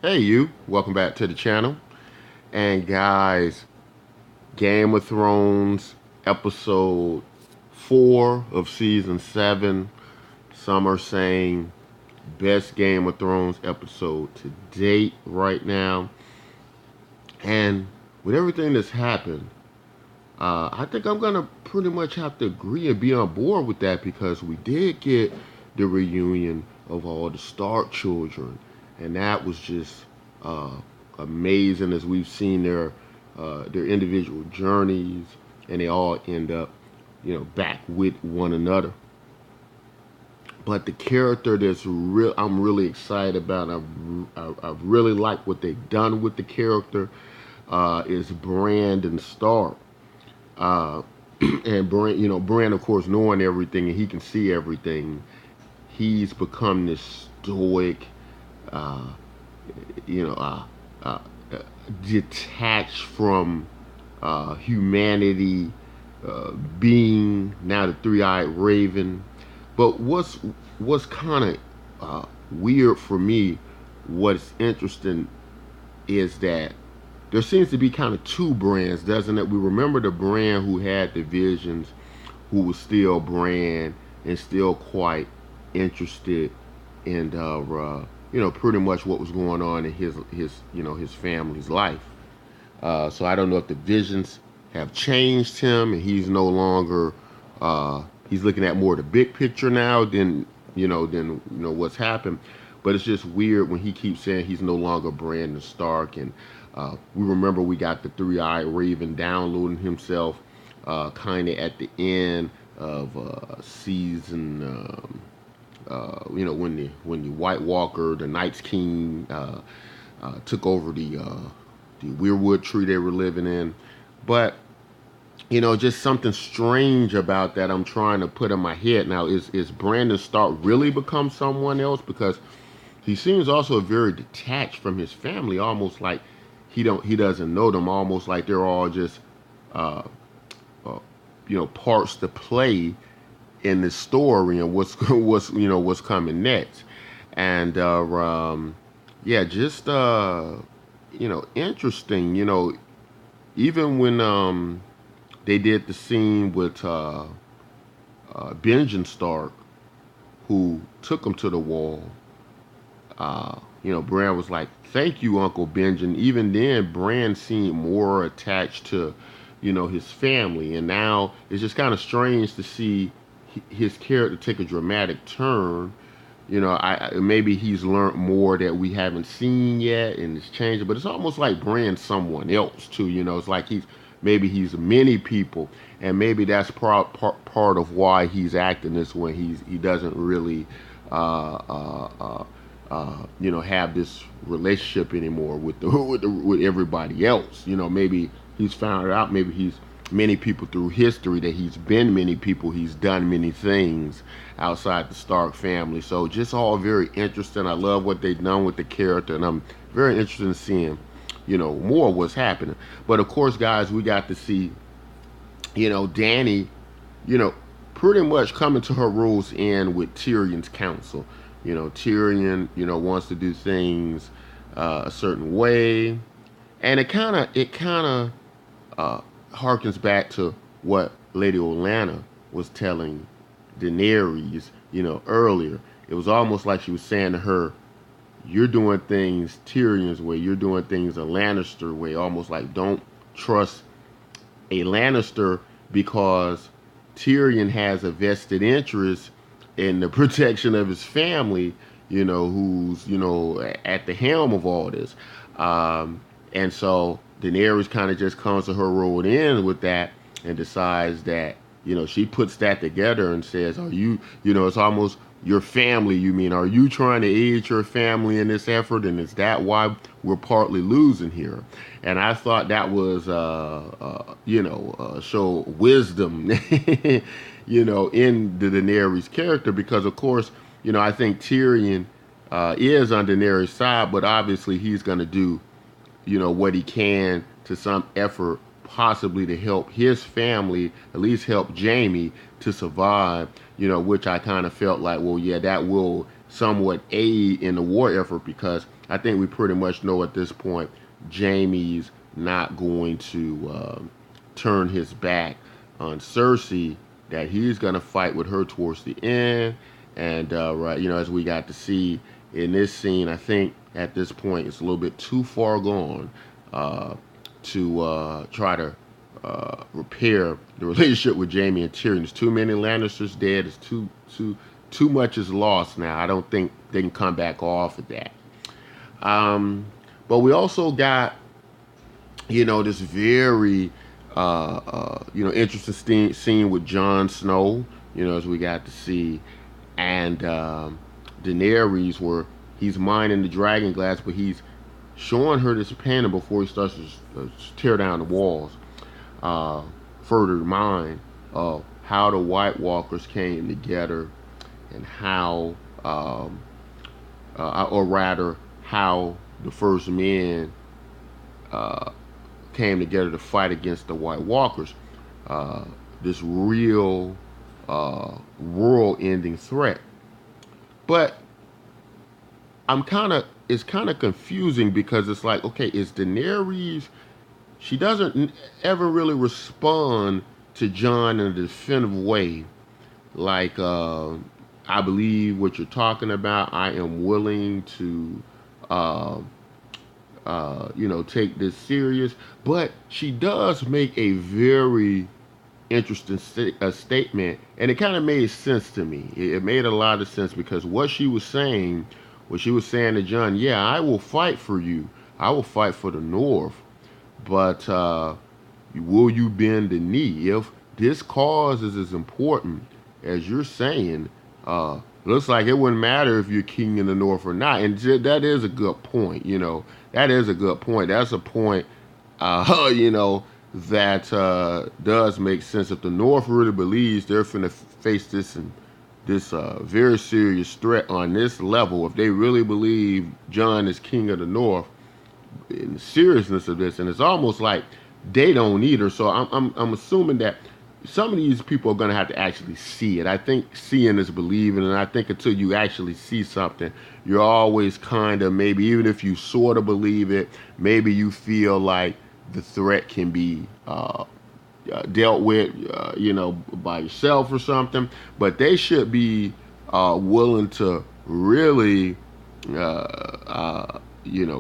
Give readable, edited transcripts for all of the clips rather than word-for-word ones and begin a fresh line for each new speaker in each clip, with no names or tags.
Hey you, welcome back to the channel. And guys, Game of Thrones episode 4 of season 7. Some are saying best Game of Thrones episode to date right now. And with everything that's happened, I think I'm gonna pretty much have to agree and be on board with that because we did get the reunion of all the Stark children, and that was just uh, amazing as we've seen their individual journeys, and they all end up, back with one another. But the character I'm really excited about. I really like what they've done with the character. Is Brandon Stark. Uh, and Bran, of course, knowing everything and he can see everything, he's become this stoic, uh, you know, uh, uh, detached from humanity, being now the three-eyed raven. But what's kind of weird for me, what's interesting is that there seems to be kind of two brands, doesn't it? We remember the brand who had the visions, who was still brand and still quite interested in, pretty much what was going on in his family's life. So I don't know if the visions have changed him, and he's no longer he's looking at more the big picture now than what's happened. But it's just weird when he keeps saying he's no longer Brandon Stark, and we remember we got the three-eyed raven downloading himself kind of at the end of season. When the White Walker, the Night's King, took over the weirwood tree they were living in. But just something strange about that I'm trying to put in my head now. Is Brandon Stark really become someone else? Because he seems also very detached from his family, almost like he doesn't know them, almost like they're all just uh, uh, parts to play in the story and what's coming next. And yeah, just interesting. Even when they did the scene with Benjen Stark, who took him to the wall. Bran was like, "Thank you, Uncle Benjen." Even then, Bran seemed more attached to, his family, and now it's just kind of strange to see his character take a dramatic turn. Maybe he's learned more that we haven't seen yet, and it's changing. But it's almost like Bran's someone else too. It's like he's many people, and maybe that's part of why he's acting this way. He doesn't really. Uh, uh, uh, have this relationship anymore with with everybody else. Maybe he's found out. Maybe he's many people through history that he's been many people. He's done many things outside the Stark family. So just all very interesting. I love what they've done with the character, and I'm very interested in seeing, more of what's happening. But of course, guys, we got to see, Dany, you know, pretty much coming to her rules end with Tyrion's counsel. Tyrion, wants to do things a certain way, and it kind of harkens back to what Lady Olenna was telling Daenerys, earlier. It was almost like she was saying to her, "You're doing things Tyrion's way. You're doing things a Lannister way. Almost like don't trust a Lannister because Tyrion has a vested interest in the protection of his family, who's, at the helm of all this." And so Daenerys kind of just comes to her road in with that and decides that, she puts that together and says, "Are you, it's almost your family, you mean, are you trying to aid your family in this effort? And is that why we're partly losing here?" And I thought that was, show wisdom, in the Daenerys character because, of course, I think Tyrion is on Daenerys' side, but obviously he's going to do, what he can to some effort possibly to help his family, at least help Jamie to survive, which I kind of felt like, well, yeah, that will somewhat aid in the war effort, because I think we pretty much know at this point Jaime's not going to turn his back on Cersei, that he's going to fight with her towards the end. And right, as we got to see in this scene, I think at this point it's a little bit too far gone to try to repair the relationship with Jaime and Tyrion. There's too many Lannisters dead. It's too much is lost now. I don't think they can come back off of that. But we also got, this very, interesting scene with Jon Snow, as we got to see, and Daenerys, where he's mining the dragon glass, but he's showing her this painting before he starts to tear down the walls, further to mine of how the White Walkers came together, and how, or rather, how the first men came together to fight against the White Walkers. This real world-ending threat. But it's kind of confusing, because it's like, okay, is Daenerys? She doesn't ever really respond to Jon in a definitive way, like I believe what you're talking about. I am willing to, take this serious. But she does make a very interesting statement, and it kind of made sense to me. It made a lot of sense, because what she was saying to Jon, yeah, I will fight for you. I will fight for the North, but will you bend the knee? If this cause is as important as you're saying, looks like it wouldn't matter if you're king in the North or not. And that is a good point. That is a good point. That's a point, that does make sense. If the North really believes they're going to face this very serious threat on this level, if they really believe Jon is king of the North, in the seriousness of this, and it's almost like they don't either. So I'm assuming that some of these people are going to have to actually see it. I think seeing is believing, and I think until you actually see something, you're always kind of, maybe even if you sort of believe it, maybe you feel like the threat can be dealt with, by yourself or something. But they should be willing to really,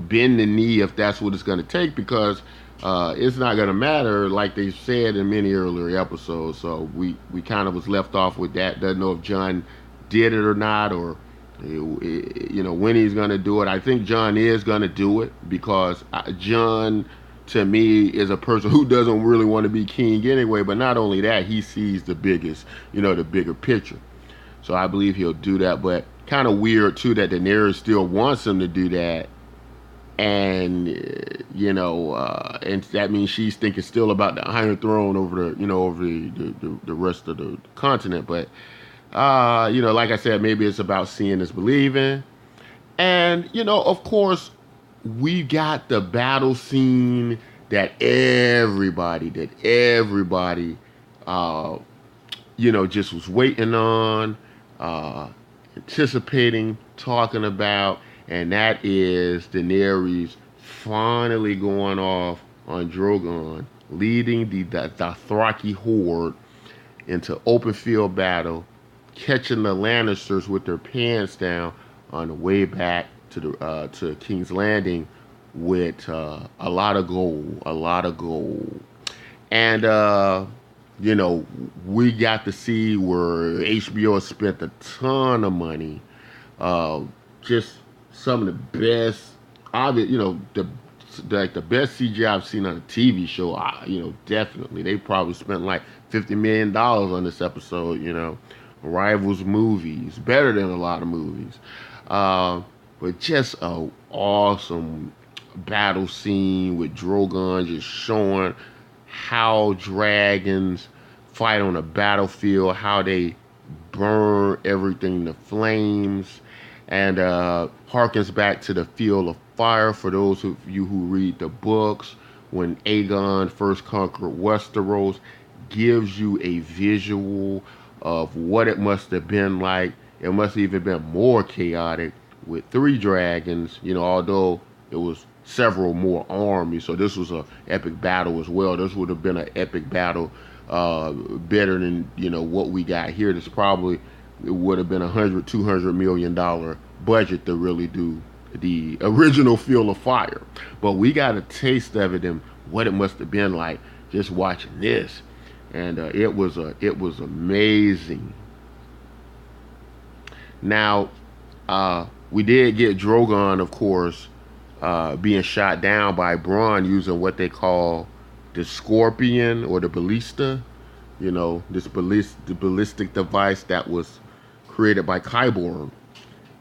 bend the knee if that's what it's going to take, because it's not going to matter, like they said in many earlier episodes. So we kind of was left off with that. Doesn't know if Jon did it or not, or when he's going to do it. I think Jon is going to do it, because Jon, to me, is a person who doesn't really want to be king anyway. But not only that, he sees the biggest, the bigger picture. So I believe he'll do that. But kind of weird too that Daenerys still wants him to do that, and and that means she's thinking still about the Iron Throne over the rest of the continent. But like I said, maybe it's about seeing is believing. And of course, we got the battle scene that everybody just was waiting on, anticipating, talking about, and that is Daenerys finally going off on Drogon, leading the Dothraki horde into open field battle, catching the Lannisters with their pants down on the way back to King's Landing with a lot of gold. And we got to see where HBO has spent a ton of money, just some of the best, obvious, the best CGI I've seen on a TV show. Definitely they probably spent like $50 million on this episode. Rivals movies, better than a lot of movies. But just a awesome battle scene with Drogon just showing how dragons fight on a battlefield, how they burn everything to flames, and harkens back to the Field of Fire for those of you who read the books. When Aegon first conquered Westeros, gives you a visual of what it must have been like it must have even been more chaotic with 3 dragons, although it was several more armies. So this was a epic battle as well. This would have been an epic battle, better than what we got here. This probably it would have been $100-200 million budget to really do the original Field of Fire. But we got a taste of it and what it must have been like just watching this, and it was amazing. Now, we did get Drogon, of course, being shot down by Bronn using what they call the Scorpion or the Ballista. The ballistic device that was created by Kyborg.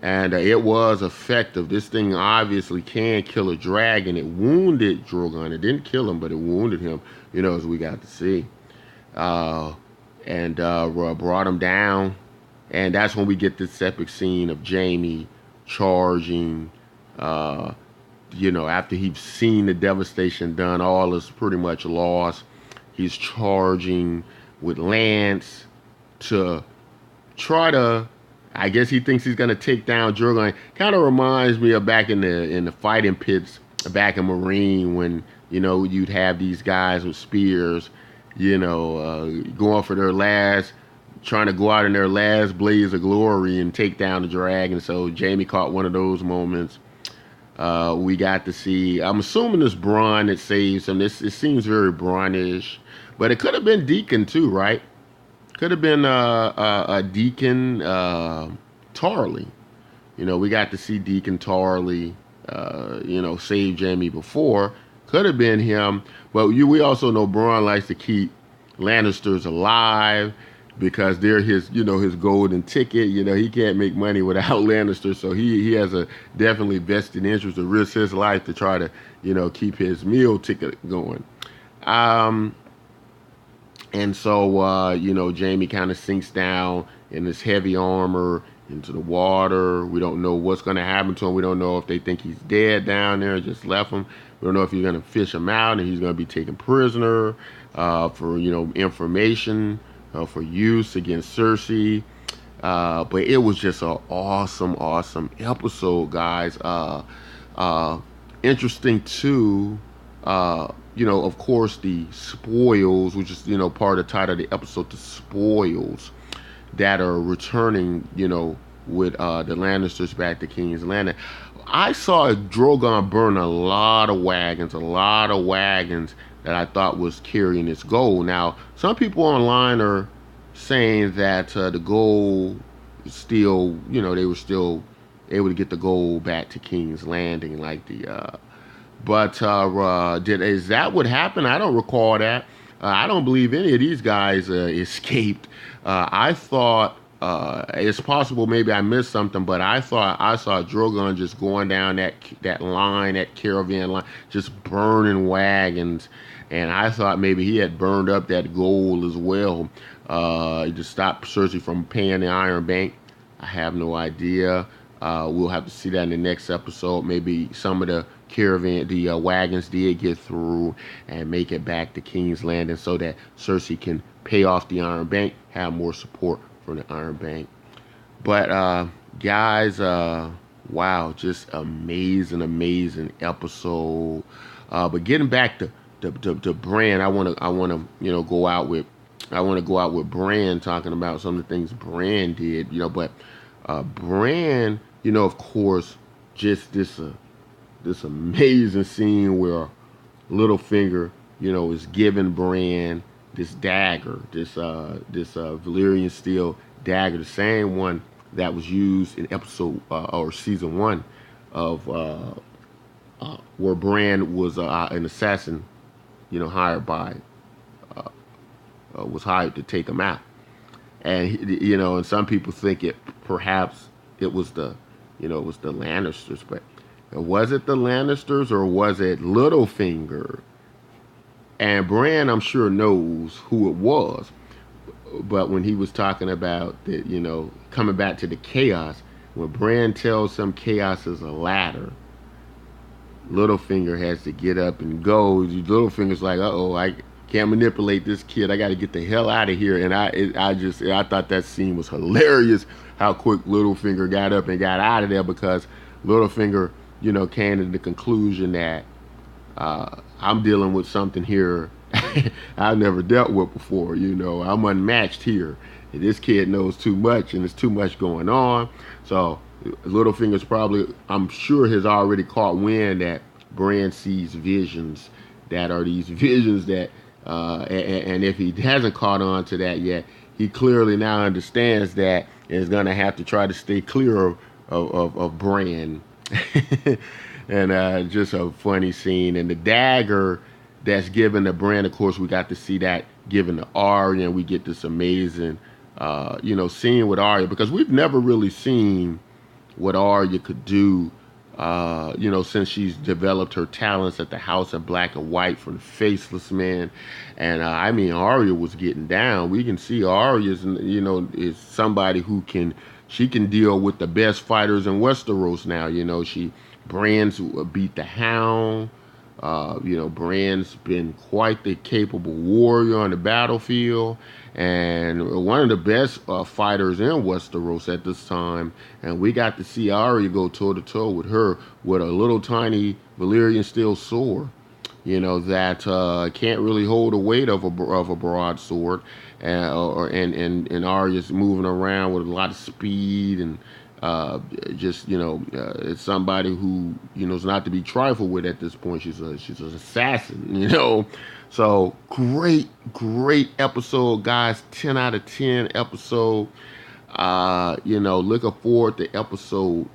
And it was effective. This thing obviously can kill a dragon. It wounded Drogon. It didn't kill him, but it wounded him, as we got to see. And brought him down. And that's when we get this epic scene of Jaime charging, after he's seen the devastation done, all is pretty much lost. He's charging with lance to try to, I guess he thinks he's gonna take down Drogon. Kind of reminds me of back in the fighting pits back in Marine when you'd have these guys with spears, going for their last, trying to go out in their last blaze of glory and take down the dragon. So Jaime caught one of those moments. We got to see. I'm assuming it's Bronn that saves him. It seems very Bronnish, but it could have been Deacon too, right? Could have been a Deacon Tarly. We got to see Deacon Tarly, save Jaime before. Could have been him, but we also know Bronn likes to keep Lannisters alive because they're his golden ticket. He can't make money without Lannisters, so he has a definitely vested interest to risk his life to try to keep his meal ticket going. And so, Jaime kind of sinks down in this heavy armor into the water. We don't know what's going to happen to him. We don't know if they think he's dead down there, just left him. We don't know if he's going to fish him out and he's going to be taken prisoner for, information, for use against Cersei. But it was just an awesome episode, guys. Interesting, too. Of course, the spoils, which is, part of the title of the episode, the spoils that are returning, with the Lannisters back to King's Landing. I saw Drogon burn a lot of wagons that I thought was carrying its gold. Now, some people online are saying that the gold is still, they were still able to get the gold back to King's Landing, like the... But is that what happened? I don't recall that. I don't believe any of these guys escaped. I thought it's possible maybe I missed something, but I thought I saw Drogon just going down that caravan line, just burning wagons, and I thought maybe he had burned up that gold as well to stop Cersei from paying the Iron Bank. I have no idea. We'll have to see that in the next episode. Maybe some of the wagons did get through and make it back to King's Landing so that Cersei can pay off the Iron Bank, have more support from the Iron Bank. But guys, wow, just amazing episode. But getting back to Bran, I want to go out with Bran, talking about some of the things Bran did, but Bran, of course, just this amazing scene where Littlefinger, is giving Bran this dagger, this Valyrian steel dagger, the same one that was used in episode or season 1 of where Bran was an assassin, hired by was hired to take him out, and and some people think perhaps it was the Lannisters, but was it the Lannisters or was it Littlefinger? And Bran, I'm sure, knows who it was. But when he was talking about that, coming back to the chaos, when Bran tells him chaos is a ladder, Littlefinger has to get up and go. Littlefinger's like, uh-oh, Can't manipulate this kid. I got to get the hell out of here. And I thought that scene was hilarious. How quick Littlefinger got up and got out of there because Littlefinger, came to the conclusion that I'm dealing with something here I've never dealt with before. I'm unmatched here. And this kid knows too much, and there's too much going on. So Littlefinger's probably, I'm sure, has already caught wind that Bran sees visions that are these visions that, and if he hasn't caught on to that yet, he clearly now understands that and is going to have to try to stay clear of Bran. And just a funny scene. And the dagger that's given to Bran, of course, we got to see that given to Arya, and we get this amazing, scene with Arya, because we've never really seen what Arya could do, since she's developed her talents at the House of Black and White from the Faceless Man. And Arya was getting down. We can see Arya's, is somebody who she can deal with the best fighters in Westeros now. Bran's beat the Hound. Bran's been quite the capable warrior on the battlefield and one of the best fighters in Westeros at this time. And we got to see Arya go toe-to-toe with her with a little tiny Valyrian steel sword, that can't really hold the weight of a broadsword. And Arya's moving around with a lot of speed and it's somebody who is not to be trifled with at this point. She's an assassin. So great episode, guys. 10 out of 10 episode. Looking forward to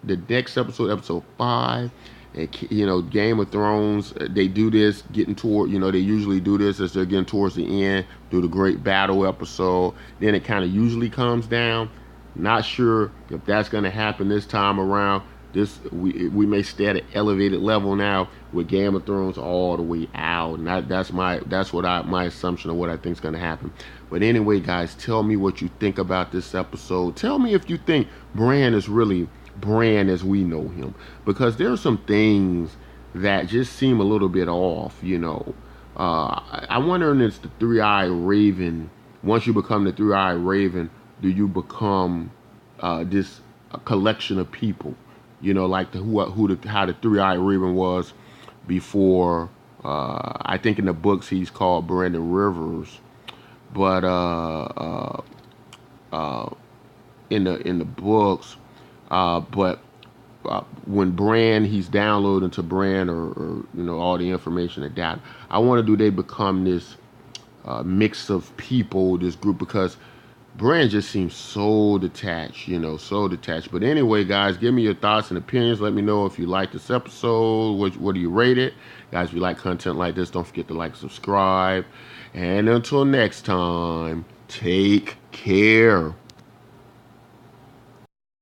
the next episode, episode 5. And, Game of Thrones, they do this getting toward, they usually do this as they're getting towards the end, do the great battle episode. Then it kind of usually comes down. Not sure if that's going to happen this time around. We may stay at an elevated level now with Game of Thrones all the way out, and that's my assumption of what I think is going to happen. But anyway, guys, tell me what you think about this episode. Tell me if you think Bran is really Bran as we know him, because there are some things that just seem a little bit off. I'm wondering if it's the three-eyed raven. Once you become the three-eyed raven, do you become this collection of people? Like how the three-eyed raven was before. I think in the books he's called Brandon Rivers, but in the books, but when Bran, he's downloading to Bran or all the information like that. I wonder, do they become this mix of people, this group, because Bran just seems so detached, so detached. But anyway, guys, give me your thoughts and opinions. Let me know if you like this episode. What do you rate it? Guys, if you like content like this, don't forget to like, subscribe. And until next time, take care.